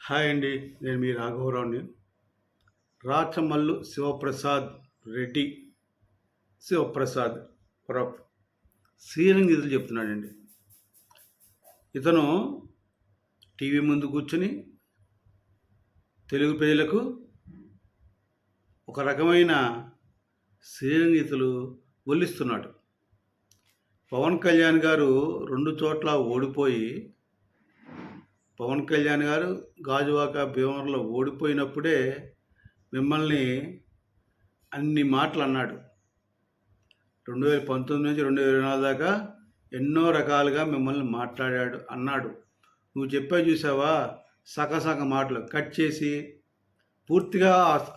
Hi అండి. నేను మీ రాఘవరావుని. Rachamallu Sivaprasad Reddy Sivaprasad prof. Sriranga నిధులు చెప్తున్నాడండి. ఇతను టీవీ ముందు కూర్చుని తెలుగు ప్రజలకు ఒక రకమైన శ్రీరంగీతులు ఒల్లిస్తున్నాడు. పవన్ కళ్యాణ్ గారు 2 చోట్ల ఓడిపోయి పవన్ కళ్యాణ్ గారు గాజువాక భీమవరంలో ఓడిపోయినప్పుడే మిమ్మల్ని అన్ని మాటలు అన్నాడు. 2019 నుంచి 2024 దాకా ఎన్నో రకాలుగా మిమ్మల్ని మాట్లాడాడు అన్నాడు. నువ్వు చెప్పావు చూసావా, సగ మాటలు కట్ చేసి పూర్తిగా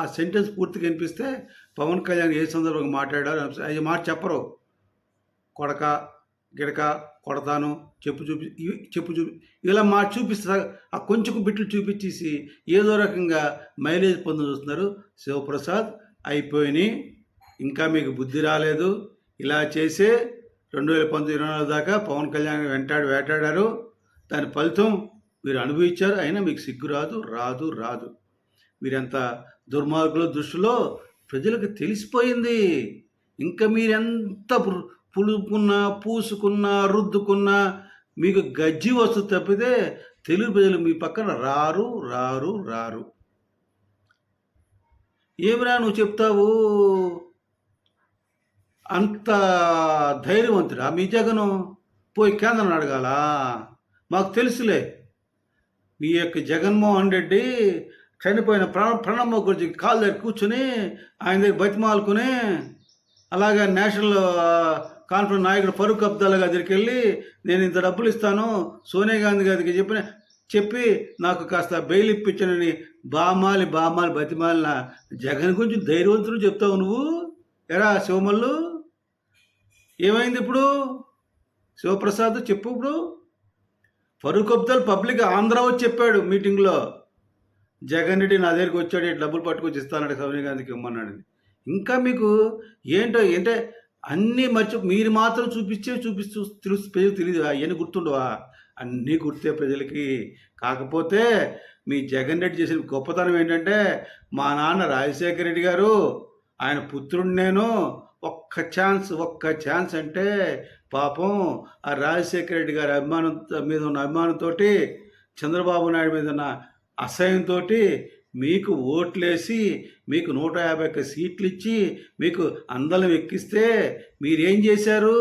ఆ సెంటెన్స్ పూర్తిగా వినిపిస్తే పవన్ కళ్యాణ్ ఏ సందర్భంగా మాట్లాడారు అది మాట చెప్పరు. కొడక గిడక కొడతాను చెప్పు చూపి ఇలా మాట చూపిస్తా ఆ కొంచెం బిట్లు చూపించేసి ఏదో రకంగా మైలేజ్ పొందు చూస్తున్నారు. శివప్రసాద్ అయిపోయినాయి, ఇంకా మీకు బుద్ధి రాలేదు. ఇలా చేసే 2024 దాకా పవన్ కళ్యాణ్ వేటాడారు. దాని ఫలితం మీరు అనుభవించారు. అయినా మీకు సిగ్గు రాదు. మీరెంత దుర్మార్గుల దృష్టిలో ప్రజలకు తెలిసిపోయింది. ఇంకా మీరెంత పులుపుకున్నా పూసుకున్నా రుద్దుకున్నా మీకు గజ్జి వస్తుంది తప్పితే తెలుగు ప్రజలు మీ పక్కన రారు. ఏమిరా నువ్వు చెప్తావు, అంత ధైర్యవంతుడా మీ జగను? పోయి కేంద్రం అడగాల? మాకు తెలుసులే. మీ యొక్క జగన్మోహన్ రెడ్డి చనిపోయిన ప్రణబ్ ముఖర్జీ కాళ్ళ దగ్గర కూర్చుని ఆయన దగ్గర బతిమాలుకుని, అలాగే నేషనల్ కాన్ఫరెన్స్ నాయకుడు ఫరూక్ అబ్దుల్లా దగ్గరికి వెళ్ళి నేను ఇంత డబ్బులు ఇస్తాను సోనియా గాంధీ గారికి చెప్పి నాకు కాస్త బెయిల్ ఇప్పించనని బామాలి బతిమాలిన జగన్ గురించి ధైర్యవంతులు చెప్తావు నువ్వు. ఎరా శివమల్లు, ఏమైంది ఇప్పుడు? శివప్రసాద్ చెప్పు. ఇప్పుడు ఫరూక్ అబ్దుల్ పబ్లిక్ ఆంధ్ర వచ్చి చెప్పాడు మీటింగ్లో, జగన్ రెడ్డి నా దగ్గరికి వచ్చాడు, డబ్బులు పట్టుకొచ్చి ఇస్తానంటే సోనియా గాంధీకి ఇమ్మన్నాడని. ఇంకా మీకు ఏంటంటే అన్నీ మీరు మాత్రం చూపిస్తూ ప్రజలకు తెలియదు. అవన్నీ గుర్తుండవా? అన్నీ గుర్తే ప్రజలకి. కాకపోతే మీ జగన్ రెడ్డి చేసిన గొప్పతనం ఏంటంటే, మా నాన్న రాజశేఖర రెడ్డి గారు ఆయన పుత్రుడు నేను, ఒక్క ఛాన్స్ అంటే పాపం ఆ రాజశేఖర రెడ్డి గారి మీద ఉన్న అభిమానంతో, చంద్రబాబు నాయుడు మీద ఉన్న అసహ్యంతో మీకు ఓట్లేసి మీకు 151 సీట్లు ఇచ్చి మీకు అందలం ఎక్కిస్తే మీరేం చేశారు?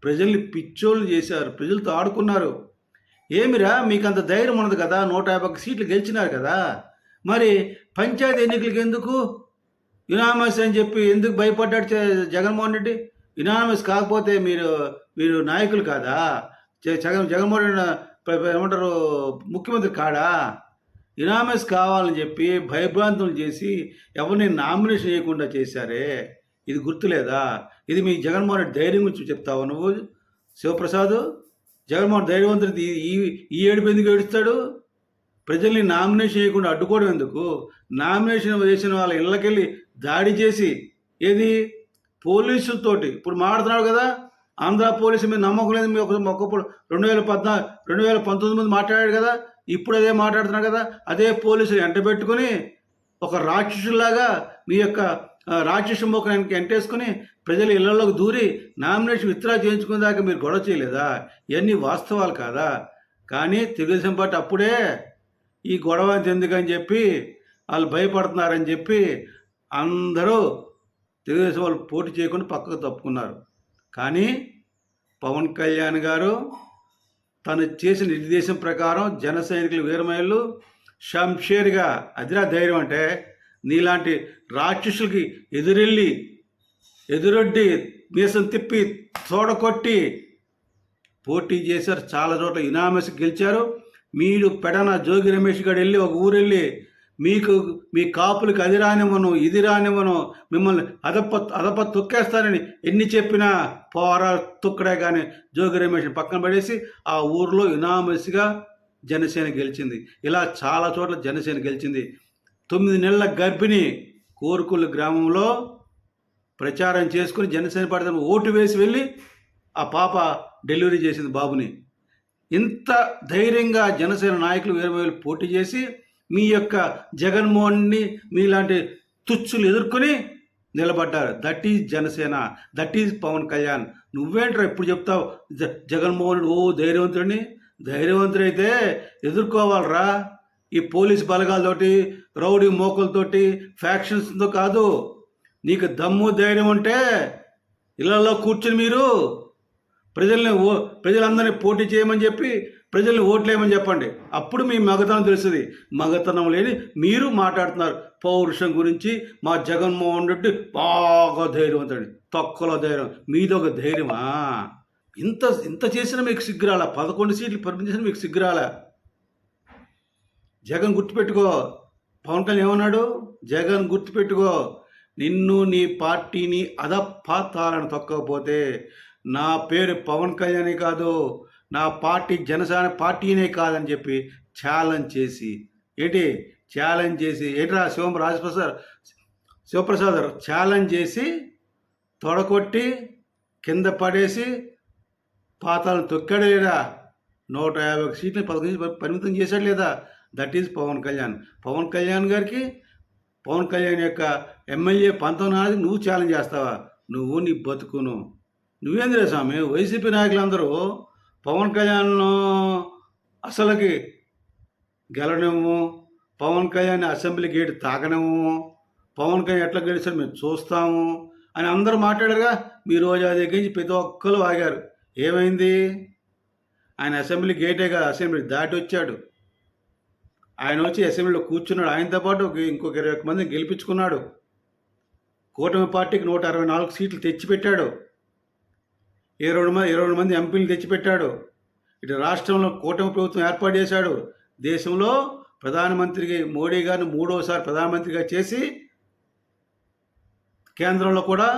ప్రజల్ని పిచ్చోళ్ళు చేశారు, ప్రజలతో ఆడుకున్నారు. ఏమిరా మీకు అంత ధైర్యం ఉన్నది కదా, 151 సీట్లు గెలిచినారు కదా, మరి పంచాయతీ ఎన్నికలకి ఎందుకు యునామస్ అని చెప్పి ఎందుకు భయపడ్డాడు జగన్మోహన్ రెడ్డి? యునామస్ కాకపోతే మీరు నాయకులు కాదా? జగన్మోహన్ రెడ్డి ఏమంటారు, ముఖ్యమంత్రి కాడా? యునామస్ కావాలని చెప్పి భయభ్రాంతులు చేసి ఎవరిని నామినేషన్ చేయకుండా చేశారే, ఇది గుర్తులేదా? ఇది మీ జగన్మోహన్ రెడ్డి ధైర్యం గురించి చెప్తావు నువ్వు శివప్రసాద్? జగన్మోహన్ ధైర్యవంతుడు ఈ ఏడుపు ఎందుకు ఏడుస్తాడు? ప్రజల్ని నామినేషన్ చేయకుండా అడ్డుకోవడం ఎందుకు? నామినేషన్ చేసిన వాళ్ళ ఇళ్ళకెళ్ళి దాడి చేసి, ఏది పోలీసులతోటి ఇప్పుడు మాట్లాడుతున్నాడు కదా, ఆంధ్ర పోలీసు మీద నమ్మకం లేదు మీ ఒకప్పుడు 2019 మాట్లాడాడు కదా, ఇప్పుడు అదే మాట్లాడుతున్నాడు కదా. అదే పోలీసులు ఎంటబెట్టుకుని ఒక రాక్షసులాగా మీ యొక్క రాక్షస ముఖానికి ఎంటేసుకుని ప్రజల ఇళ్లలోకి దూరి నామినేషన్ విత్డ్రా చేయించుకునే దాకా మీరు గొడవ చేయలేదా? ఇవన్నీ వాస్తవాలు కాదా? కానీ తెలుగుదేశం పార్టీ అప్పుడే ఈ గొడవ ఎందుకని చెప్పి వాళ్ళు భయపడుతున్నారని చెప్పి అందరూ తెలుగుదేశం వాళ్ళు పోటీ చేయకుండా పక్కకు తప్పుకున్నారు. కానీ పవన్ కళ్యాణ్ గారు తను చేసిన నిర్దేశం ప్రకారం జన సైనికులు వీరమహిళలు షంషేర్గా, అదిరా ధైర్యం అంటే, నీలాంటి రాక్షసులకి ఎదురొడ్డి మీసం తిప్పి తోడకొట్టి పోటీ చేశారు. చాలా చోట్ల ఇనామస్ గెలిచారు. మీరు పెడన జోగి రమేష్ గారు వెళ్ళి ఒక ఊరు వెళ్ళి మీ కాపులకి అది రానివ్వను ఇది రానివ్వను, మిమ్మల్ని అదప తొక్కేస్తానని ఎన్ని చెప్పినా పోరా తొక్కడే కానీ జోగి రమేష్ పక్కన పడేసి ఆ ఊరిలో యునామస్గా జనసేన గెలిచింది. ఇలా చాలా చోట్ల జనసేన గెలిచింది. 9 నెలల గర్భిణి కోరుకుల గ్రామంలో ప్రచారం చేసుకుని జనసేన పార్టీ ఓటు వేసి వెళ్ళి ఆ పాప డెలివరీ చేసింది బాబుని. ఇంత ధైర్యంగా జనసేన నాయకులు వేరు పోటీ చేసి మీ యొక్క జగన్మోహన్ని మీలాంటి తుచ్చులు ఎదుర్కొని నిలబడ్డారు. That is Janasena, that is Pawan Kalyan. నువ్వేంట్రా ఎప్పుడు చెప్తావు జగన్మోహన్ ఓ ధైర్యవంతుడిని? ధైర్యవంతుడైతే ఎదుర్కోవాలరా. ఈ పోలీస్ బలగాలతోటి, రౌడీ మోకలతోటి, ఫ్యాక్షన్స్తో కాదు. నీకు దమ్ము ధైర్యం ఉంటే ఇళ్లలో కూర్చుని మీరు ప్రజలందరినీ పోటీ చేయమని చెప్పి ప్రజల్ని ఓట్లేయమని చెప్పండి. అప్పుడు మీ మగతనం తెలుస్తుంది. మగతనం లేని మీరు మాట్లాడుతున్నారు పౌరుషం గురించి. మా జగన్మోహన్ రెడ్డి బాగా ధైర్యవంతుడు, తక్కువలో ధైర్యం. మీదొక ధైర్యమా? ఇంత ఇంత చేసినా మీకు సిగ్గురాల. 11 సీట్లు పరిమితించిన మీకు సిగ్గురాల. జగన్ గుర్తుపెట్టుకో. పవన్ కళ్యాణ్ ఏమన్నాడు? జగన్ గుర్తుపెట్టుకో, నిన్ను నీ పార్టీని అధపాతాలను తొక్కకపోతే నా పేరు పవన్ కళ్యాణే కాదు, నా పార్టీ జనసేన పార్టీనే కాదని చెప్పి ఛాలెంజ్ చేసి ఏంట్రా శివప్రసాద్ ఛాలెంజ్ చేసి తొడకొట్టి కింద పడేసి పాతాలను తొక్కాడు లేదా? 150 సీట్లు 11 పరిమితం చేశాడు లేదా? That is Pawan Kalyan. పవన్ కళ్యాణ్ గారికి, పవన్ కళ్యాణ్ యొక్క ఎమ్మెల్యే 19 నువ్వు ఛాలెంజ్ చేస్తావా? నువ్వు నీ బతుకును. నువ్వేంద్రే స్వామి? వైసీపీ నాయకులందరూ పవన్ కళ్యాణ్ అసలుకి గెలనివ్వు, పవన్ కళ్యాణ్ అసెంబ్లీ గేట్ తాకనివ్వు, పవన్ కళ్యాణ్ ఎట్లా గెలిచాడు మేము చూస్తాము అని అందరూ మాట్లాడారుగా. మీ రోజు దగ్గర నుంచి ప్రతి ఒక్కరు ఆగారు. ఏమైంది? ఆయన అసెంబ్లీ గేటే కాదు, అసెంబ్లీ దాటి వచ్చాడు. ఆయన వచ్చి అసెంబ్లీలో కూర్చున్నాడు. ఆయనతో పాటు ఇంకొక 20 మందిని గెలిపించుకున్నాడు. కూటమి పార్టీకి 164 సీట్లు తెచ్చిపెట్టాడు. 22 మంది ఎంపీలు తెచ్చిపెట్టాడు. ఇటు రాష్ట్రంలో కూటమి ప్రభుత్వం ఏర్పాటు చేశాడు. దేశంలో ప్రధానమంత్రికి మోడీ గారిని 3వసారి ప్రధానమంత్రిగా చేసి కేంద్రంలో కూడా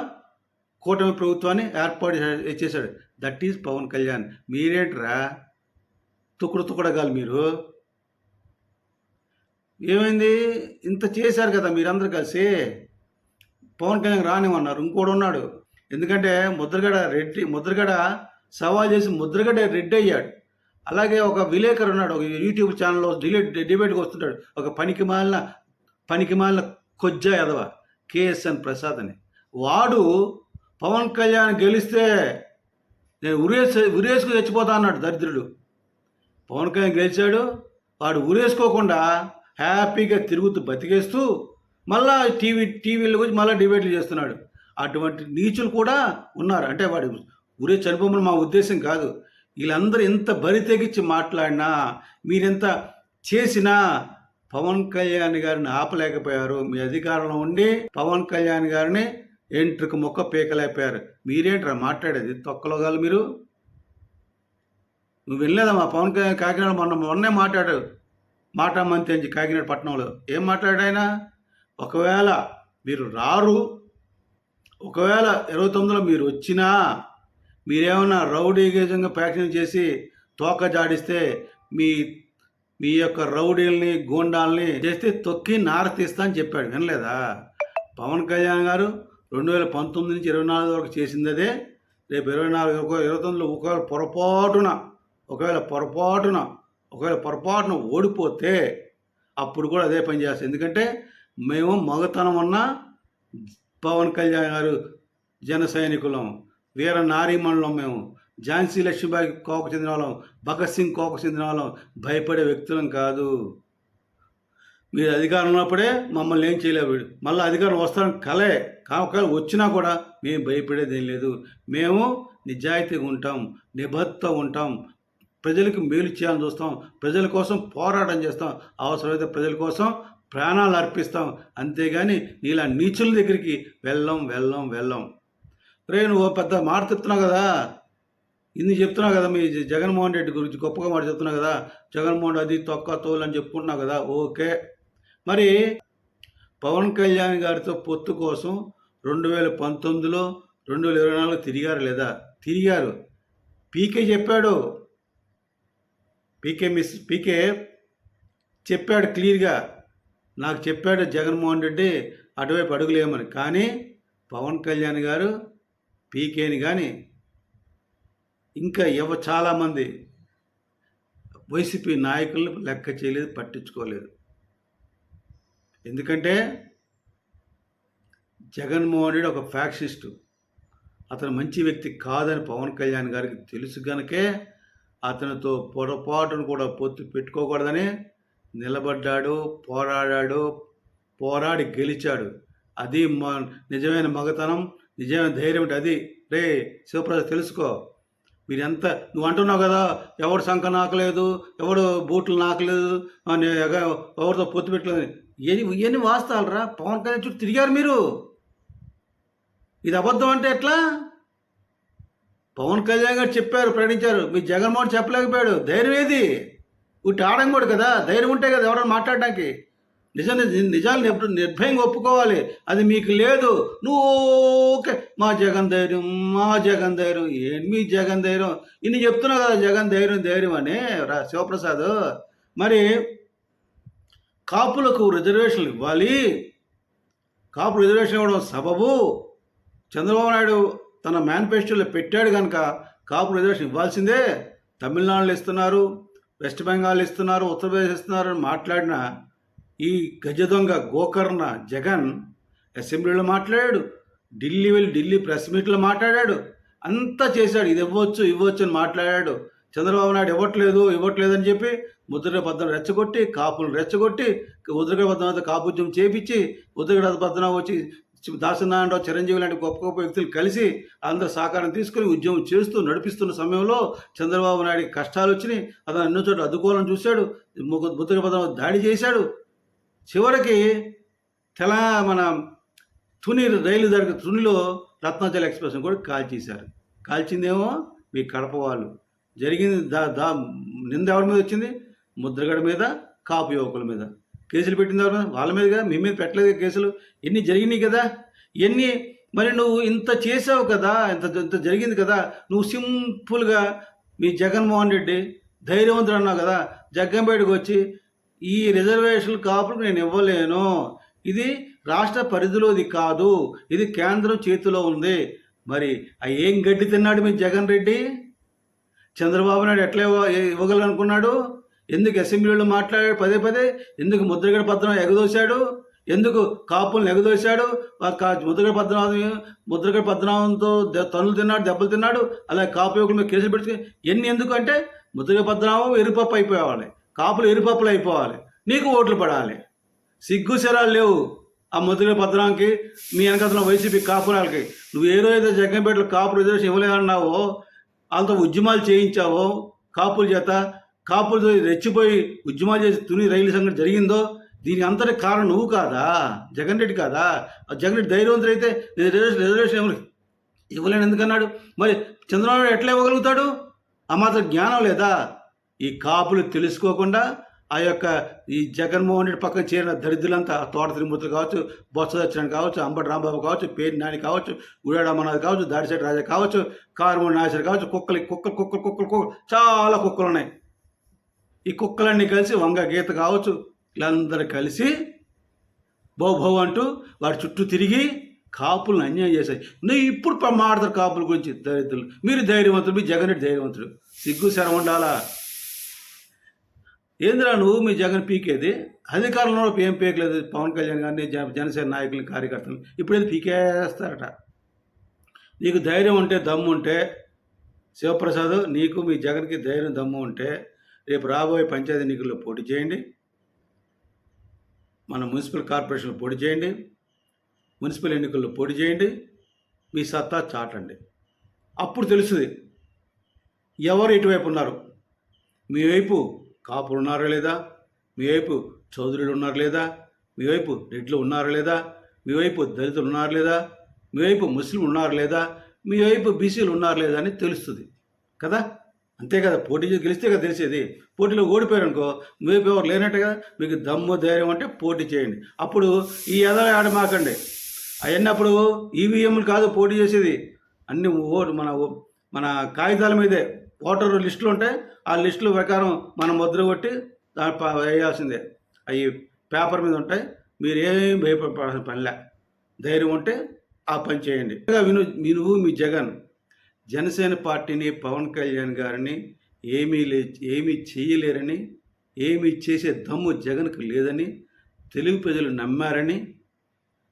కూటమి ప్రభుత్వాన్ని ఏర్పాటు చేశాడు. That is Pawan Kalyan. మీరేంట్రా తుకుడగాలి మీరు? ఏమైంది? ఇంత చేశారు కదా మీరందరూ కలిసి. పవన్ కళ్యాణ్ రానివన్నారు. ఇంకోడు ఉన్నాడు. ఎందుకంటే ముద్రగడ సవాల్ చేసి ముద్రగడ రెడ్డి అయ్యాడు. అలాగే ఒక విలేకరు ఉన్నాడు, ఒక యూట్యూబ్ ఛానల్లో డిబేట్కి వస్తుంటాడు, ఒక పనికిమాలిన కొజ్జా ఎదవ కేఎస్ఎన్ ప్రసాద్ అని. వాడు పవన్ కళ్యాణ్ గెలిస్తే నేను ఉరేసుకు చచ్చిపోతా అన్నాడు దరిద్రుడు. పవన్ కళ్యాణ్ గెలిచాడు. వాడు ఉరేసుకోకుండా హ్యాపీగా తిరుగుతూ బతికేస్తూ మళ్ళా టీవీల గురించి మళ్ళీ డిబేట్లు చేస్తున్నాడు. అటువంటి నీచులు కూడా ఉన్నారు. అంటే వాడు ఊరే చనిపోమని మా ఉద్దేశం కాదు. వీళ్ళందరూ ఎంత బరి తెగించి మాట్లాడినా, మీరెంత చేసినా పవన్ కళ్యాణ్ గారిని ఆపలేకపోయారు. మీ అధికారంలో ఉండి పవన్ కళ్యాణ్ గారిని ఎంట్రుకు మొక్క పీకలేకపోయారు. మీరేంట్రా మాట్లాడేది? తొక్కలోగాలు మీరు. నువ్వు వెళ్ళలేదమ్మా పవన్ కళ్యాణ్ కాకినాడ మొన్నే మాట్లాడాడు. మాటామంతి అని కాకినాడ పట్టణంలో ఏం మాట్లాడాడు ఆయన? ఒకవేళ మీరు రారు, ఒకవేళ 29లో మీరు వచ్చినా మీరేమన్నా రౌడీగేజంగా ప్యాకింగ్ చేసి తోక జాడిస్తే మీ యొక్క రౌడీల్ని గూండాల్ని చేస్తే తొక్కి నార తీస్తా అని చెప్పాడు. వినలేదా? పవన్ కళ్యాణ్ గారు 2019 నుంచి 24 వరకు చేసింది అదే. రేపు 29లో ఒకవేళ పొరపాటున ఓడిపోతే అప్పుడు కూడా అదే పని చేస్తాం. ఎందుకంటే మేము మగతనం ఉన్న పవన్ కళ్యాణ్ గారు జన సైనికులం, వీర నారీమణులం. మేము ఝాన్సీ లక్ష్మీబాయి కోకు చెందిన వాళ్ళం, భగత్ సింగ్ కోకు చెందిన వాళ్ళం. భయపడే వ్యక్తులం కాదు. మీరు అధికారం ఉన్నప్పుడే మమ్మల్ని ఏం చేయలేవు. మళ్ళీ అధికారం వస్తారని కలే ఒకవేళ వచ్చినా కూడా మేము భయపడేది ఏం లేదు. మేము నిజాయితీగా ఉంటాం, నిబద్ధత ఉంటాం, ప్రజలకు మేలు చేయాలని చూస్తాం, ప్రజల కోసం పోరాటం చేస్తాం, అవసరమైతే ప్రజల కోసం ప్రాణాలు అర్పిస్తాం. అంతేగాని నీలా నీచుల దగ్గరికి వెళ్ళం. రే నువ్వు పెద్ద మాట చెప్తున్నావు కదా, ఇన్ని చెప్తున్నావు కదా, మీ జగన్మోహన్ రెడ్డి గురించి గొప్పగా మాట చెప్తున్నావు కదా, జగన్మోహన్ అది తొక్క తోలు అని చెప్పుకుంటున్నావు కదా, ఓకే. మరి పవన్ కళ్యాణ్ గారితో పొత్తు కోసం 2019లో 2024 తిరిగారు లేదా? తిరిగారు. పీకే చెప్పాడు, పీకే చెప్పాడు క్లియర్గా. నాకు చెప్పాడు జగన్మోహన్ రెడ్డి అటువైపు అడుగులేమని. కానీ పవన్ కళ్యాణ్ గారు పీకేని కానీ ఇంకా చాలామంది వైసీపీ నాయకులను లెక్క చేయలేదు, పట్టించుకోలేదు. ఎందుకంటే జగన్మోహన్ రెడ్డి ఒక ఫ్యాక్షనిస్టు, అతను మంచి వ్యక్తి కాదని పవన్ కళ్యాణ్ గారికి తెలుసు కనుకే అతనితో పొరపాటును కూడా పొత్తు పెట్టుకోకూడదని నిలబడ్డాడు, పోరాడాడు, పోరాడి గెలిచాడు. అది నిజమైన మగతనం, నిజమైన ధైర్యం. అది రే శివప్రసాద్ తెలుసుకో. మీరెంత నువ్వు అంటున్నావు కదా, ఎవడు సంఖ నాకలేదు, ఎవడు బూట్లు నాకలేదు, ఎవరితో పొత్తు పెట్టలేదు, ఇవన్నీ వాస్తవాలరా. పవన్ కళ్యాణ్ చుట్టూ తిరిగారు మీరు. ఇది అబద్ధం అంటే ఎట్లా? పవన్ కళ్యాణ్ గారు చెప్పారు, ప్రకటించారు, మీ జగన్మోహన్ చెప్పలేకపోయాడు. ధైర్యం ఏది? ఉట్టి ఆడంగోడు కదా, ధైర్యం ఉంటే కదా ఎవరైనా మాట్లాడడానికి. నిజాలు నిర్భయంగా ఒప్పుకోవాలి. అది మీకు లేదు. నువ్వు ఓకే మా జగన్ ధైర్యం, మా జగన్ ధైర్యం. ఏం మీ జగన్ ధైర్యం? ఇన్ని చెప్తున్నావు కదా జగన్ ధైర్యం ధైర్యం అని శివప్రసాద్. మరి కాపులకు రిజర్వేషన్లు ఇవ్వాలి, కాపు రిజర్వేషన్ ఇవ్వడం సబబు చంద్రబాబు నాయుడు తన మేనిఫెస్టోలో పెట్టాడు కనుక కాపు రిజర్వేషన్ ఇవ్వాల్సిందే. తమిళనాడులో ఇస్తున్నారు, వెస్ట్ బెంగాల్ ఇస్తున్నారు, ఉత్తరప్రదేశ్ ఇస్తున్నారు అని మాట్లాడిన ఈ గజ దొంగ గోకర్ణ జగన్ అసెంబ్లీలో మాట్లాడాడు, ఢిల్లీ ప్రెస్ మీట్లో మాట్లాడాడు, అంతా చేశాడు. ఇది ఇవ్వచ్చు అని మాట్లాడాడు. చంద్రబాబు నాయుడు ఇవ్వట్లేదు అని చెప్పి ముద్రగడ పద్మనాభం రెచ్చగొట్టి, కాపులను రెచ్చగొట్టి, ముద్రగడ పద్మనాభం కాపుద్యమం చేపించి, ముద్రగడ పద్మనాభం వచ్చి దాసనారాయణరావు, చిరంజీవి లాంటి గొప్ప గొప్ప వ్యక్తులు కలిసి అందరు సహకారం తీసుకుని ఉద్యమం చేస్తూ నడిపిస్తున్న సమయంలో చంద్రబాబు నాయుడికి కష్టాలు వచ్చినాయి. అతను ఎన్నో చోట్ల అడ్డుకోవాలని చూశాడు, ముద్రగడ పద్మనాభం దాడి చేశాడు. చివరికి మన తునిలో రత్నాచల్ ఎక్స్ప్రెస్ని కూడా కాల్చేశారు. కాల్చిందేమో మీ కడప వాళ్ళు. జరిగింది నింద ఎవరి మీద వచ్చింది? ముద్రగడ మీద, కాపు యువకుల మీద. కేసులు పెట్టింది ఎవరి మీద? వాళ్ళ మీదుగా. మీ మీద పెట్టలేదు కేసులు. ఎన్ని జరిగినాయి కదా, ఎన్ని. మరి నువ్వు ఇంత చేసావు కదా, ఇంత జరిగింది కదా, నువ్వు సింపుల్గా మీ జగన్మోహన్ రెడ్డి ధైర్యవంతుడు అన్నావు కదా, జగ్గంపేటకు వచ్చి ఈ రిజర్వేషన్ కాపులకు నేను ఇవ్వలేను, ఇది రాష్ట్ర పరిధిలోది కాదు, ఇది కేంద్రం చేతిలో ఉంది. మరి ఏం గడ్డి తిన్నాడు మీ జగన్ రెడ్డి? చంద్రబాబు నాయుడు ఎట్లా ఇవ్వగలనుకున్నాడు? ఎందుకు అసెంబ్లీలో మాట్లాడాడు పదే? ఎందుకు ముద్రగడ పద్మనాభం ఎగదోశాడు? ఎందుకు కాపులను ఎగదోశాడు? ముద్రగడ పద్మనాభంతో తనులు తిన్నాడు, దెబ్బలు తిన్నాడు. అలాగే కాపు యువకుల మీద కేసులు పెట్టుకుని ఎందుకు అంటే ముద్రగడ పద్మనాభం ఎరుపప్పు అయిపోవాలి, కాపులు ఎరుపప్పులు అయిపోవాలి, నీకు ఓట్లు పడాలి. సిగ్గు శరాలు లేవు ఆ ముద్రగడ పద్మనాభంకి, మీ వెనకతలో వైసీపీ కాపురాలకి. నువ్వు ఏ రోజైతే జగ్గంపేటలో కాపు రిజర్వేషన్ ఇవ్వలేదన్నావో, వాళ్ళతో ఉద్యమాలు చేయించావో కాపుల చేత, కాపులతో రెచ్చిపోయి ఉద్యమాలు చేసి తుని రైలు సంఘటన జరిగిందో, దీని అంతటి కారణం నువ్వు కాదా? జగన్ రెడ్డి కాదా? జగన్ రెడ్డి ధైర్యవంతుడు అయితే రిజర్వేషన్ ఇవ్వలేను ఎందుకన్నాడు? మరి చంద్రబాబు నాయుడు ఎట్లా ఇవ్వగలుగుతాడు? ఆ మాత్రం జ్ఞానం లేదా? ఈ కాపులు తెలుసుకోకుండా ఈ జగన్మోహన్ రెడ్డి పక్కన చేరిన దరిద్రులంతా, తోట తిరుమూర్తులు కావచ్చు, బొత్స సత్యనారాయణ కావచ్చు, అంబటి రాంబాబు కావచ్చు, పేరు నాని కావచ్చు, గుడాడ అమర్నాథ్ కావచ్చు, దాడిశెట్టి రాజా కావచ్చు, కారుమూడి నాగేశ్వర కావచ్చు, కుక్కలు చాలా కుక్కలు ఉన్నాయి. ఈ కుక్కలన్నీ కలిసి వంగ గీత కావచ్చు, వీళ్ళందరూ కలిసి భౌ అంటూ వాడి చుట్టూ తిరిగి కాపులను అన్యాయం చేశాయి. నువ్వు ఇప్పుడు మాట్లాడతారు కాపుల గురించి దరిద్రులు. మీరు ధైర్యవంతులు, మీ జగన్ రెడ్డి ధైర్యవంతుడు. సిగ్గు శరం ఉండాలా? ఏంద్రా నువ్వు మీ జగన్ పీకేది? అధికారంలో ఏం పీకలేదు పవన్ కళ్యాణ్ గారిని, జనసేన నాయకులని, కార్యకర్తలు. ఇప్పుడేది పీకేస్తారట. నీకు ధైర్యం ఉంటే, దమ్ము ఉంటే శివప్రసాద్, నీకు మీ జగన్కి ధైర్యం దమ్ము ఉంటే రేపు రాబోయే పంచాయతీ ఎన్నికల్లో పోటీ చేయండి, మన మున్సిపల్ కార్పొరేషన్లో పోటీ చేయండి, మున్సిపల్ ఎన్నికల్లో పోటీ చేయండి, మీ సత్తా చాటండి. అప్పుడు తెలుస్తుంది ఎవరు ఇటువైపు ఉన్నారు. మీ వైపు కాపులు ఉన్నారా లేదా, మీ వైపు చౌదరులు ఉన్నారు లేదా, మీ వైపు రెడ్లు ఉన్నారా లేదా, మీ వైపు దళితులు ఉన్నారు లేదా, మీ వైపు ముస్లిం ఉన్నారు లేదా, మీ వైపు బీసీలు ఉన్నారు లేదా అని తెలుస్తుంది కదా. అంతే కదా, పోటీ గెలిస్తే కదా తెలిసేది. పోటీలో ఓడిపోయారు అనుకో, మీ వైపు ఎవరు లేనట్టుగా. మీకు దమ్ము ధైర్యం అంటే పోటీ చేయండి. అప్పుడు ఈ ఎదలు ఆడమాకండి. అవన్నీ అప్పుడు ఈవీఎంలు కాదు పోటీ చేసేది, అన్ని మన కాగితాల మీదే ఓటర్ లిస్టులు ఉంటాయి. ఆ లిస్టుల ప్రకారం మనం ముద్ర కొట్టి వేయాల్సిందే. అవి పేపర్ మీద ఉంటాయి. మీరు ఏం భయపడాల్సిన పనిలే. ధైర్యం ఉంటే ఆ పని చేయండి. నువ్వు మీ జగన్ జనసేన పార్టీని, పవన్ కళ్యాణ్ గారిని ఏమీ లే ఏమీ చేయలేరని, ఏమీ చేసే దమ్ము జగన్‌కు లేదని తెలుగు ప్రజలు నమ్మారని,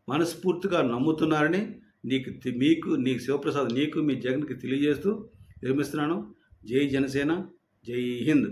మనస్ఫూర్తిగా నమ్ముతున్నారని నీకు శివప్రసాద్, నీకు మీ జగన్‌కి తెలియజేస్తూ విరమిస్తున్నాను. జై జనసేన, జై హింద్.